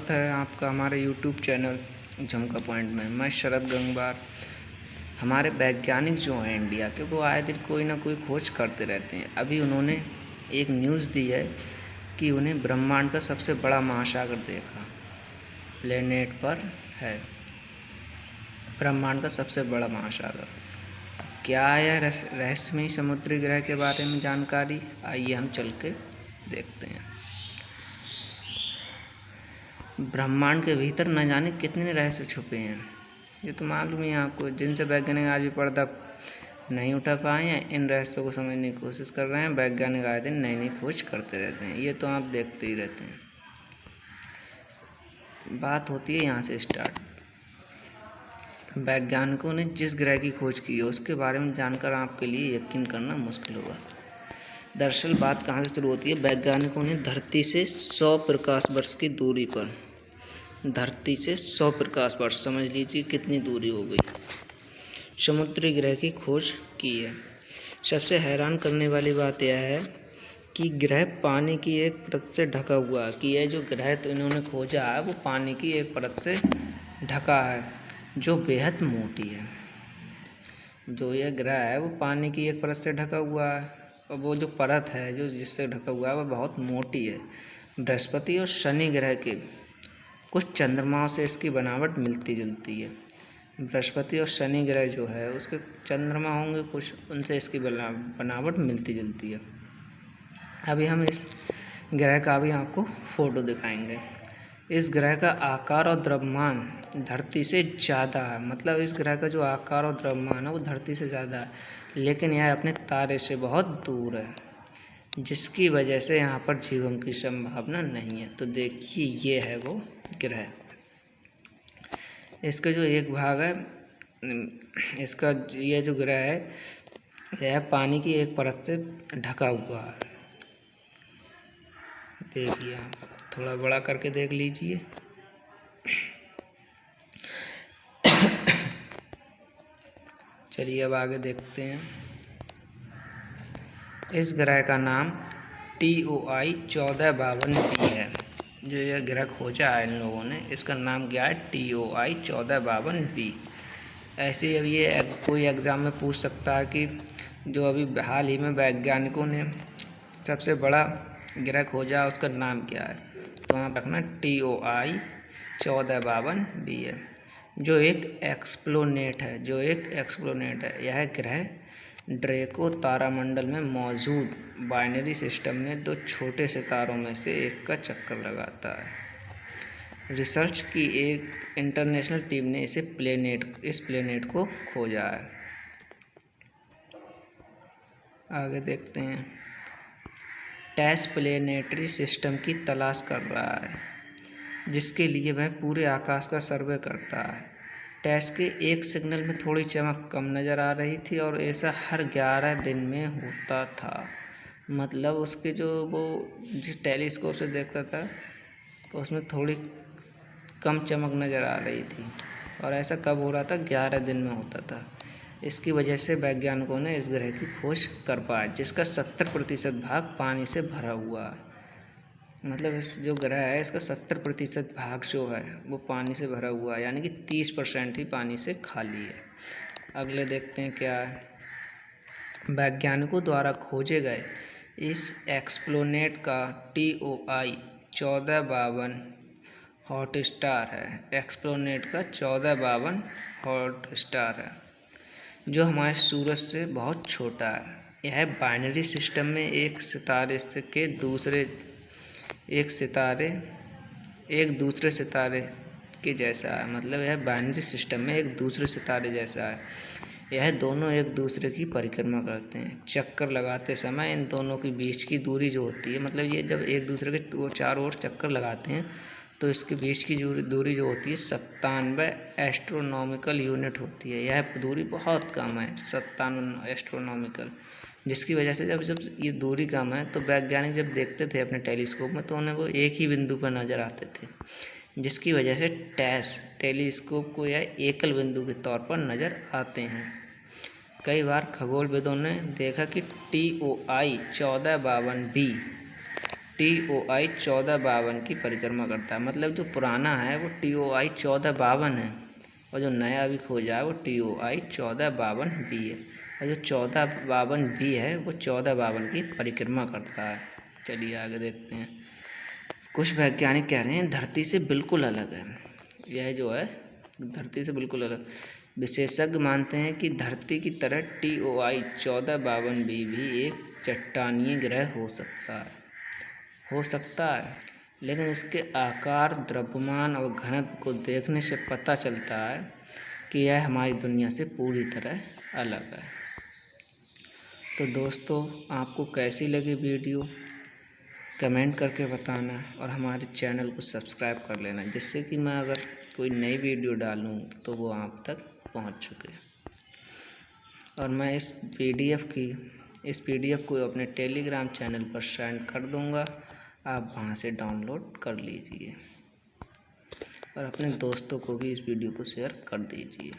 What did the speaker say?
स्वागत है आपका हमारे यूट्यूब चैनल झुमका पॉइंट में। मैं शरद गंगवार। हमारे वैज्ञानिक जो हैं इंडिया के, वो आए दिन कोई ना कोई खोज करते रहते हैं। अभी उन्होंने एक न्यूज़ दी है कि उन्हें ब्रह्मांड का सबसे बड़ा महासागर देखा, प्लेनेट पर है ब्रह्मांड का सबसे बड़ा महासागर। क्या है रहस्यमय समुद्री ग्रह के बारे में जानकारी? आइए हम चल के देखते हैं। ब्रह्मांड के भीतर न जाने कितने रहस्य छुपे हैं, ये तो मालूम ही है आपको, जिनसे वैज्ञानिक आज भी पर्दा नहीं उठा पाए हैं। इन रहस्यों को समझने की कोशिश कर रहे हैं। वैज्ञानिक आए दिन नई नई खोज करते रहते हैं, ये तो आप देखते ही रहते हैं। बात होती है यहाँ से स्टार्ट। वैज्ञानिकों ने जिस ग्रह की खोज की है उसके बारे में जानकर आपके लिए यकीन करना मुश्किल होगा। दरअसल बात कहाँ से शुरू होती है? वैज्ञानिकों ने धरती से 100 प्रकाश वर्ष की दूरी पर, धरती से 100 प्रकाश वर्ष, समझ लीजिए कितनी दूरी हो गई, समुद्री ग्रह की खोज की है। सबसे हैरान करने वाली बात यह है कि ग्रह पानी की एक परत से ढका हुआ है, कि यह जो ग्रह तो इन्होंने खोजा है वो पानी की एक परत से ढका है, जो बेहद मोटी है। जो यह ग्रह है वो पानी की एक परत से ढका हुआ है, और वो जो परत है जो जिससे ढका हुआ है वो बहुत मोटी है। बृहस्पति और शनि ग्रह के कुछ चंद्रमाओं से इसकी बनावट मिलती जुलती है। बृहस्पति और शनि ग्रह जो है उसके चंद्रमा होंगे कुछ, उनसे इसकी बनावट मिलती जुलती है। अभी हम इस ग्रह का भी आपको फ़ोटो दिखाएंगे। इस ग्रह का आकार और द्रव्यमान धरती से ज़्यादा है, मतलब इस ग्रह का जो आकार और द्रव्यमान है वो धरती से ज़्यादा है, लेकिन यह अपने तारे से बहुत दूर है, जिसकी वजह से यहाँ पर जीवन की संभावना नहीं है। तो देखिए ये है वो ग्रह। इसका जो एक भाग है, इसका ये जो ग्रह है यह पानी की एक परत से ढका हुआ है। देखिए आप थोड़ा बड़ा करके देख लीजिए। चलिए अब आगे देखते हैं। इस ग्रह का नाम TOI 1452b है। जो यह ग्रह खोजा है इन लोगों ने, इसका नाम क्या है? TOI 1452b। ऐसे ही अब ये कोई एग्ज़ाम में पूछ सकता है कि जो अभी हाल ही में वैज्ञानिकों ने सबसे बड़ा ग्रह खोजा उसका नाम क्या है, तो वहाँ रखना TOI 1452b है, जो एक एक्सप्लोनेट है। यह ग्रह ड्रेको तारामंडल में मौजूद बाइनरी सिस्टम में दो छोटे सितारों में से एक का चक्कर लगाता है। रिसर्च की एक इंटरनेशनल टीम ने इस प्लेनेट को खोजा है। आगे देखते हैं। टेस प्लेनेटरी सिस्टम की तलाश कर रहा है, जिसके लिए वह पूरे आकाश का सर्वे करता है। टेस के एक सिग्नल में थोड़ी चमक कम नज़र आ रही थी, और ऐसा हर 11 दिन में होता था। मतलब उसके जो वो जिस टेलीस्कोप से देखता था उसमें थोड़ी कम चमक नज़र आ रही थी, और ऐसा कब हो रहा था? 11 दिन में होता था। इसकी वजह से वैज्ञानिकों ने इस ग्रह की खोज कर पाया, जिसका 70% भाग पानी से भरा हुआ है। मतलब इस जो ग्रह है इसका 70% भाग जो है वो पानी से भरा हुआ है, यानी कि 30% ही पानी से खाली है। अगले देखते हैं क्या है। वैज्ञानिकों द्वारा खोजे गए इस एक्सप्लोनेट का TOI 1452 हॉट स्टार है। एक्सप्लोनेट का 1452 हॉट स्टार है, जो हमारे सूरज से बहुत छोटा है। यह बाइनरी सिस्टम में एक दूसरे सितारे के जैसा है। मतलब यह बाइनरी सिस्टम में एक दूसरे सितारे जैसा है। यह दोनों एक दूसरे की परिक्रमा करते हैं। चक्कर लगाते समय इन दोनों के बीच की दूरी जो होती है, मतलब ये जब एक दूसरे के चारों ओर चक्कर लगाते हैं तो इसके बीच की दूरी जो होती है 97 एस्ट्रोनॉमिकल यूनिट होती है। यह दूरी बहुत कम है, 97 एस्ट्रोनॉमिकल, जिसकी वजह से जब ये दूरी कम है तो वैज्ञानिक जब देखते थे अपने टेलीस्कोप में तो उन्हें वो एक ही बिंदु पर नज़र आते थे, जिसकी वजह से टेलीस्कोप को यह एकल बिंदु के तौर पर नज़र आते हैं। कई बार खगोलविदों ने देखा कि TOI 1452b TOI 1452 की परिक्रमा करता है। मतलब जो पुराना है वो TOI 1452 है और जो नया अभी खोजा है वो TOI 1452B है। और जो 1452B है वो 1452 की परिक्रमा करता है। चलिए आगे देखते हैं। कुछ वैज्ञानिक कह रहे हैं धरती से बिल्कुल अलग है। यह जो है धरती से बिल्कुल अलग। विशेषज्ञ मानते हैं कि धरती की तरह TOI 1452B भी एक चट्टानीय ग्रह हो सकता है, लेकिन इसके आकार, द्रव्यमान और घनत्व को देखने से पता चलता है कि यह हमारी दुनिया से पूरी तरह अलग है। तो दोस्तों, आपको कैसी लगी वीडियो कमेंट करके बताना और हमारे चैनल को सब्सक्राइब कर लेना, जिससे कि मैं अगर कोई नई वीडियो डालूँ तो वो आप तक पहुंच चुके। और मैं इस PDF को अपने टेलीग्राम चैनल पर सेंड कर दूंगा, आप वहां से डाउनलोड कर लीजिए और अपने दोस्तों को भी इस वीडियो को शेयर कर दीजिए।